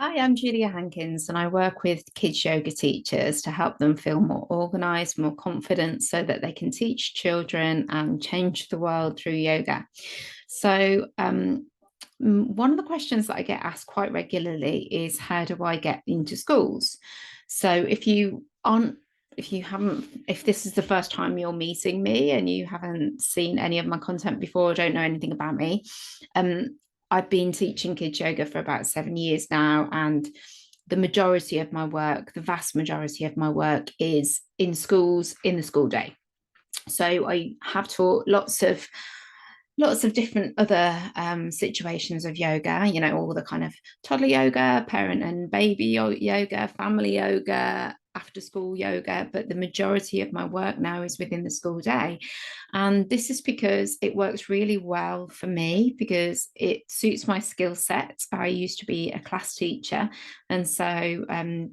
Hi, I'm Julia Hankins, and I work with kids yoga teachers to help them feel more organized, more confident, so that they can teach children and change the world through yoga. So, one of the questions that I get asked quite regularly is, how do I get into schools? So, if this is the first time you're meeting me and you haven't seen any of my content before, don't know anything about me, um, I've been teaching kids yoga for about 7 years now, and the majority of my work, the vast majority of my work, is in schools in the school day. So I have taught lots of different other situations of yoga, all the kind of toddler yoga, parent and baby yoga, family yoga, after school yoga, but the majority of my work now is within the school day. And this is because it works really well for me, because it suits my skill set. I used to be a class teacher, and so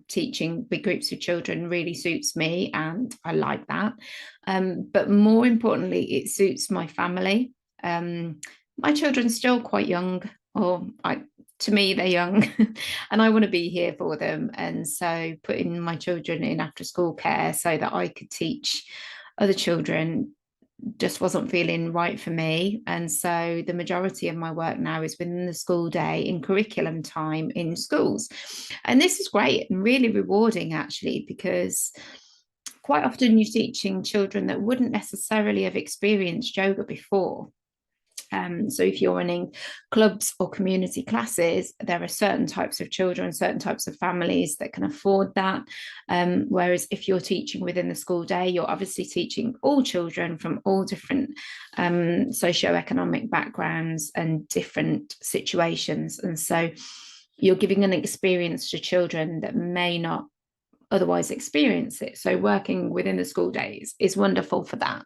teaching big groups of children really suits me, and I like that. But more importantly, it suits my family. My children are still quite young, or to me, they're young, and I want to be here for them. And so putting my children in after school care so that I could teach other children just wasn't feeling right for me. And so the majority of my work now is within the school day, in curriculum time in schools. And this is great and really rewarding, actually, because quite often you're teaching children that wouldn't necessarily have experienced yoga before. So if you're running clubs or community classes, there are certain types of children, certain types of families that can afford that. Whereas if you're teaching within the school day, you're obviously teaching all children from all different socioeconomic backgrounds and different situations. And so you're giving an experience to children that may not otherwise experience it. So working within the school days is wonderful for that.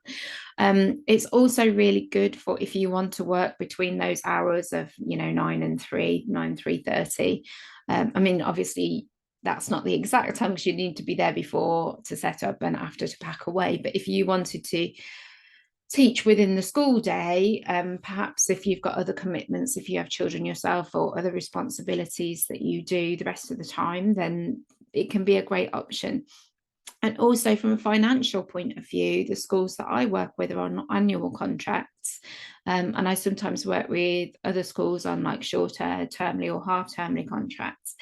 It's also really good for if you want to work between those hours of 9 and 3, 9 3:30. I mean, obviously that's not the exact time, because you need to be there before to set up and after to pack away. But if you wanted to teach within the school day, perhaps if you've got other commitments, if you have children yourself or other responsibilities that you do the rest of the time, then it can be a great option. And also from a financial point of view, the schools that I work with are on annual contracts. And I sometimes work with other schools on like shorter termly or half termly contracts.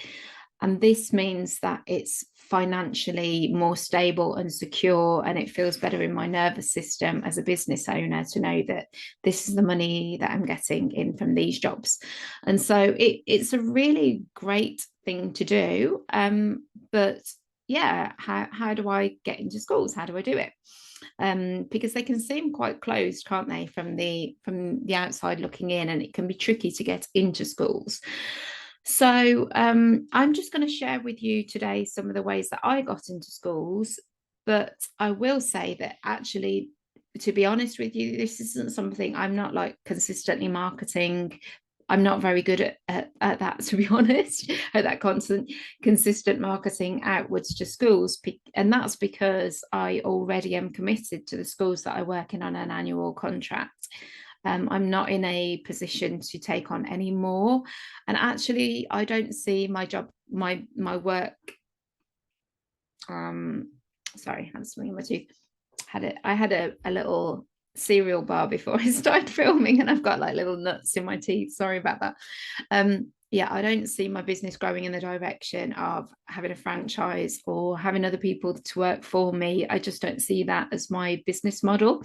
And this means that it's financially more stable and secure, and it feels better in my nervous system as a business owner to know that this is the money that I'm getting in from these jobs. And so it's a really great thing to do. But yeah, how do I get into schools? How do I do it? Because they can seem quite closed, can't they, from the outside looking in, and it can be tricky to get into schools. So I'm just going to share with you today some of the ways that I got into schools. But I will say that actually, to be honest with you, this isn't something I'm not like consistently marketing. I'm not very good at that, to be honest, at that consistent marketing outwards to schools. And that's because I already am committed to the schools that I work in on an annual contract. I'm not in a position to take on any more. And actually, I don't see my job, my work. Sorry, I'm something in my tooth. I had a little cereal bar before I started filming, and I've got like little nuts in my teeth. Sorry about that. Yeah, I don't see my business growing in the direction of having a franchise or having other people to work for me. I just don't see that as my business model.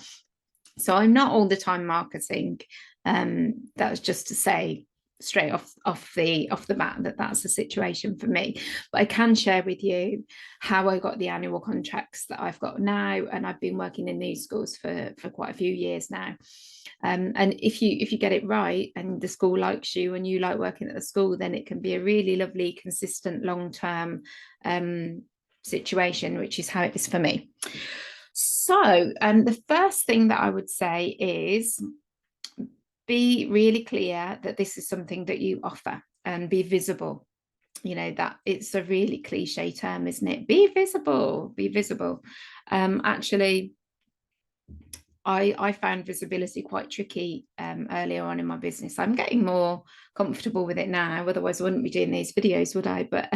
So I'm not all the time marketing. That was just to say straight off the bat that that's the situation for me. But I can share with you how I got the annual contracts that I've got now, and I've been working in these schools for quite a few years now. And if you get it right and the school likes you and you like working at the school, then it can be a really lovely, consistent, long-term situation, which is how it is for me. So, the first thing that I would say is be really clear that this is something that you offer, and be visible. That it's a really cliche term, isn't it? Be visible, be visible. Actually, I found visibility quite tricky earlier on in my business. I'm getting more comfortable with it now, otherwise I wouldn't be doing these videos, would I? But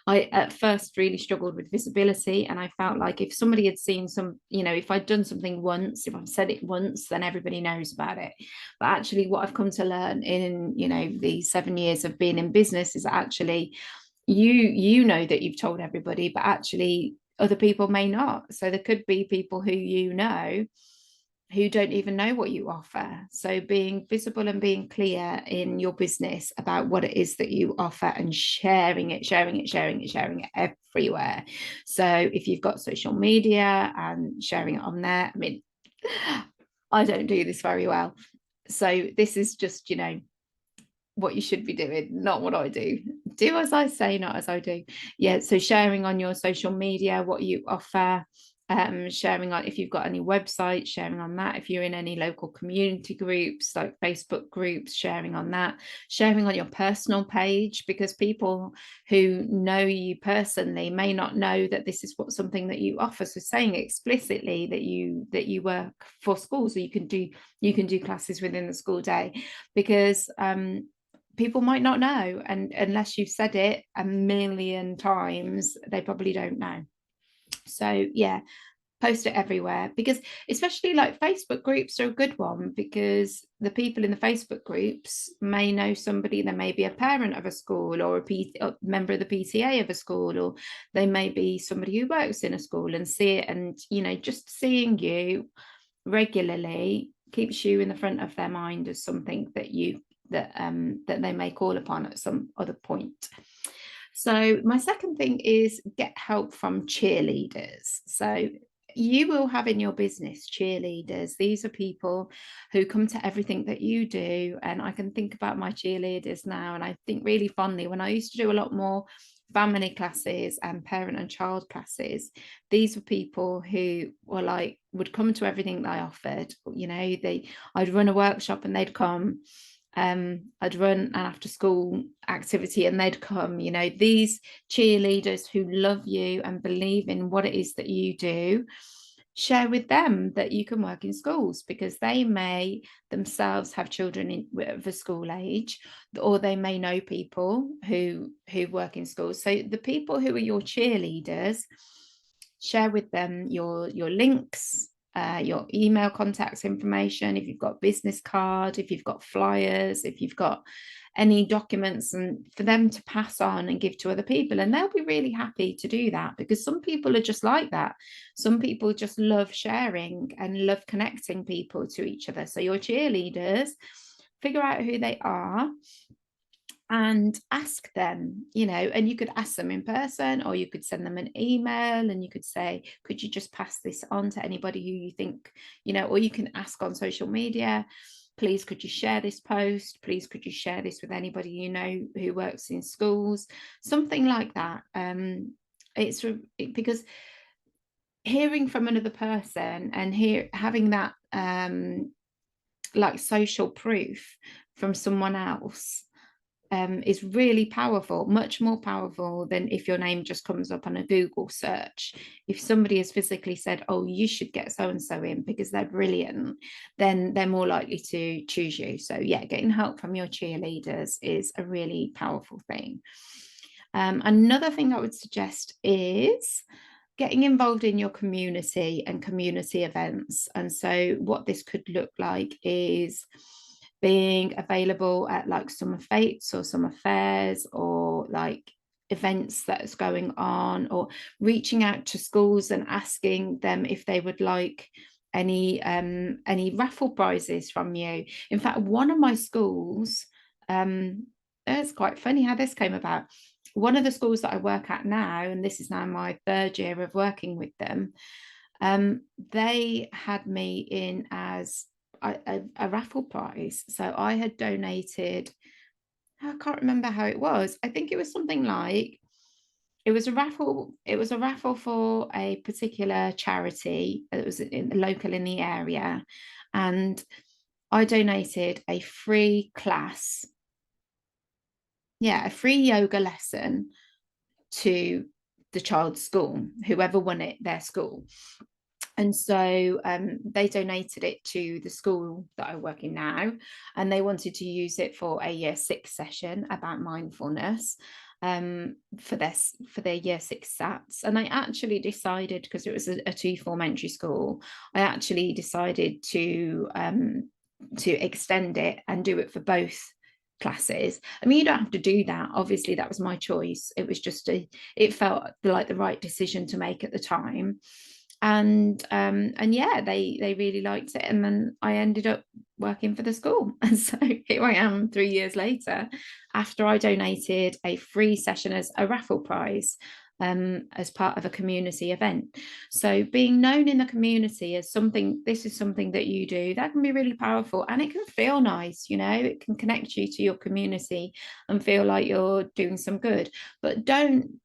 I at first really struggled with visibility, and I felt like if somebody had seen some, if I'd done something once, if I've said it once, then everybody knows about it. But actually what I've come to learn in, the 7 years of being in business is actually you know that you've told everybody, but actually other people may not. So there could be people who don't even know what you offer. So being visible and being clear in your business about what it is that you offer, and sharing it everywhere. So if you've got social media and sharing it on there, I mean, I don't do this very well. So this is just, what you should be doing, not what I do. Do as I say, not as I do. Yeah, so sharing on your social media what you offer, sharing on, if you've got any websites, sharing on that. If you're in any local community groups like Facebook groups, sharing on that, sharing on your personal page, because people who know you personally may not know that this is something that you offer. So saying explicitly that you work for schools, so you can do classes within the school day, because people might not know, and unless you've said it a million times, they probably don't know. So yeah, post it everywhere, because especially like Facebook groups are a good one, because the people in the Facebook groups may know somebody. There may be a parent of a school, or a member of the PTA of a school, or they may be somebody who works in a school and see it, and just seeing you regularly keeps you in the front of their mind as something that they may call upon at some other point. So my second thing is get help from cheerleaders. So you will have in your business cheerleaders. These are people who come to everything that you do. And I can think about my cheerleaders now, and I think really fondly when I used to do a lot more family classes and parent and child classes. These were people who were like, would come to everything that I offered. I'd run a workshop and they'd come. I'd run an after school activity and they'd come. These cheerleaders who love you and believe in what it is that you do, share with them that you can work in schools, because they may themselves have children of a school age, or they may know people who work in schools. So the people who are your cheerleaders, share with them your links, your email contacts information, if you've got business card, if you've got flyers, if you've got any documents, and for them to pass on and give to other people. And they'll be really happy to do that, because some people are just like that. Some people just love sharing and love connecting people to each other. So your cheerleaders, figure out who they are and ask them, and you could ask them in person, or you could send them an email and you could say, could you just pass this on to anybody who you think, or you can ask on social media, please could you share this post, please could you share this with anybody who works in schools, something like that. It's because hearing from another person and having that like social proof from someone else is really powerful, much more powerful than if your name just comes up on a Google search. If somebody has physically said, oh, you should get so-and-so in because they're brilliant, then they're more likely to choose you. So yeah, getting help from your cheerleaders is a really powerful thing. Another thing I would suggest is getting involved in your community and community events. And so what this could look like is being available at like summer fetes or summer fairs, or like events that's going on, or reaching out to schools and asking them if they would like any raffle prizes from you. In fact, one of my schools, it's quite funny how this came about. One of the schools that I work at now, and this is now my 3rd year of working with them, they had me in as a raffle prize. So I had donated, I can't remember how it was. I think it was something like, it was a raffle for a particular charity that was local in the area, and I donated a free class, a free yoga lesson to the child's school, whoever won it, their school. And so they donated it to the school that I work in now, and they wanted to use it for a year 6 session about mindfulness for their year 6 SATs. And I actually decided, because it was a 2 form entry school, I actually decided to extend it and do it for both classes. I mean, you don't have to do that. Obviously, that was my choice. It was just it felt like the right decision to make at the time. And yeah, they really liked it, and then I ended up working for the school. And so here I am 3 years later, after I donated a free session as a raffle prize as part of a community event. So being known in the community as something, this is something that you do, that can be really powerful, and it can feel nice, you know, it can connect you to your community and feel like you're doing some good. But don't,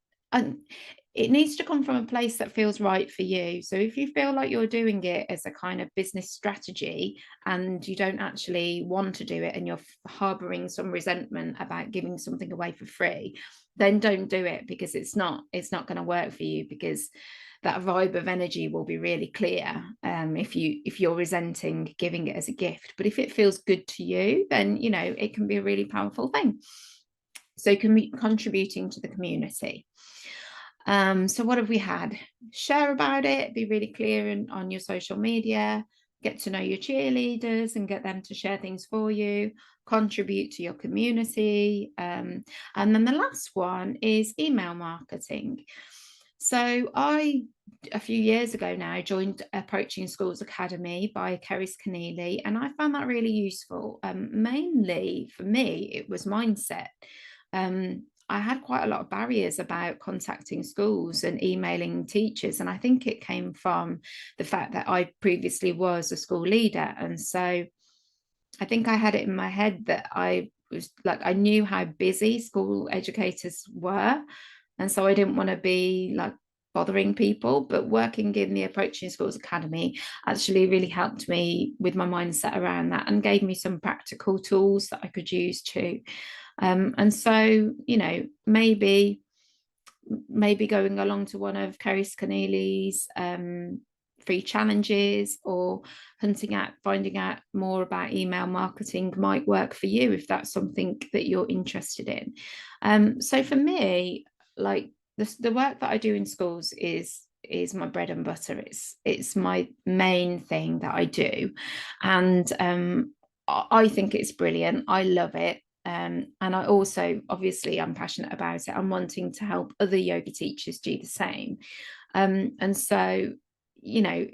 it needs to come from a place that feels right for you. So if you feel like you're doing it as a kind of business strategy and you don't actually want to do it, and you're harboring some resentment about giving something away for free, then don't do it, because it's not going to work for you, because that vibe of energy will be really clear if you're resenting giving it as a gift. But if it feels good to you, then you know it can be a really powerful thing. So contributing to the community. So what have we had? Share about it, be really clear on your social media, get to know your cheerleaders and get them to share things for you, contribute to your community. And then the last one is email marketing. So I, a few years ago now, joined Approaching Schools Academy by Keris Keneally, and I found that really useful. Mainly for me, it was mindset. I had quite a lot of barriers about contacting schools and emailing teachers. And I think it came from the fact that I previously was a school leader. And so I think I had it in my head that I was like, I knew how busy school educators were. And so I didn't want to be like bothering people. But working in the Approaching Schools Academy actually really helped me with my mindset around that, and gave me some practical tools that I could use too. And so, you know, maybe going along to one of Keris Keneally's free challenges, or finding out more about email marketing might work for you if that's something that you're interested in. So for me, like the work that I do in schools is my bread and butter. It's my main thing that I do, and I think it's brilliant. I love it. And I also, obviously, I'm passionate about it. I'm wanting to help other yoga teachers do the same. And so, you know,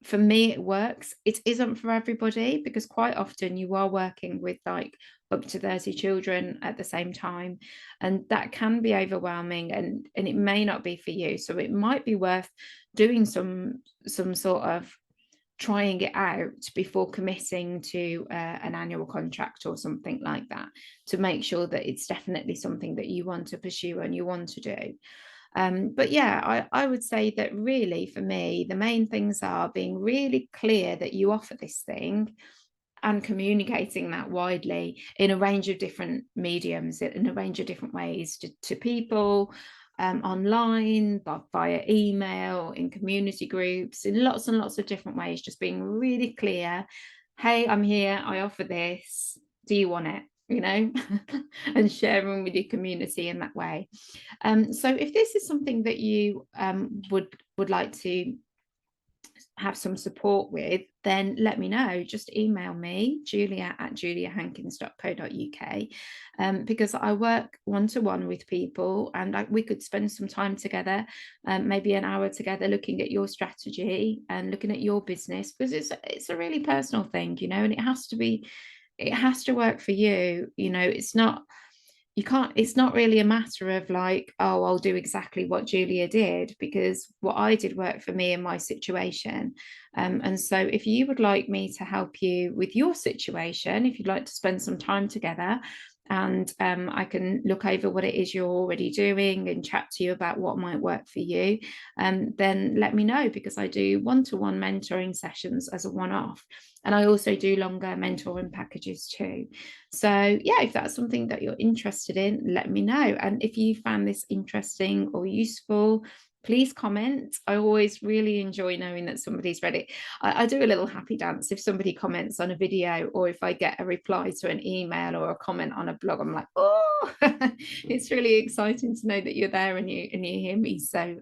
for me, it works. It isn't for everybody, because quite often you are working with like up to 30 children at the same time, and that can be overwhelming, and it may not be for you. So it might be worth doing some sort of trying it out before committing to an annual contract or something like that, to make sure that it's definitely something that you want to pursue and you want to do. But yeah, I would say that really for me, the main things are being really clear that you offer this thing, and communicating that widely in a range of different mediums, in a range of different ways to people, online, via email, in community groups, in lots and lots of different ways, just being really clear. Hey, I'm here, I offer this, do you want it? You know, and sharing with your community in that way. So if this is something that you would like to have some support with, then let me know. Just email me, julia@juliahankins.co.uk, because I work one-to-one with people, and we could spend some time together, maybe an hour together, looking at your strategy and looking at your business, because it's a really personal thing, you know, and it has to work for you. You know, it's not really a matter of like, oh, I'll do exactly what Julia did, because what I did worked for me in my situation. And so if you would like me to help you with your situation, if you'd like to spend some time together, and I can look over what it is you're already doing and chat to you about what might work for you, then let me know, because I do one-to-one mentoring sessions as a one-off, and I also do longer mentoring packages too. So yeah, if that's something that you're interested in, let me know. And if you found this interesting or useful, Please comment. I always really enjoy knowing that somebody's read it. I do a little happy dance if somebody comments on a video, or if I get a reply to an email or a comment on a blog. I'm like, oh, it's really exciting to know that you're there and you hear me. So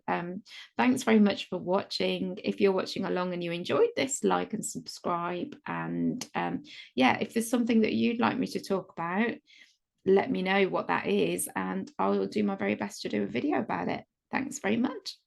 thanks very much for watching. If you're watching along and you enjoyed this, like and subscribe. And yeah, if there's something that you'd like me to talk about, let me know what that is, and I will do my very best to do a video about it. Thanks very much.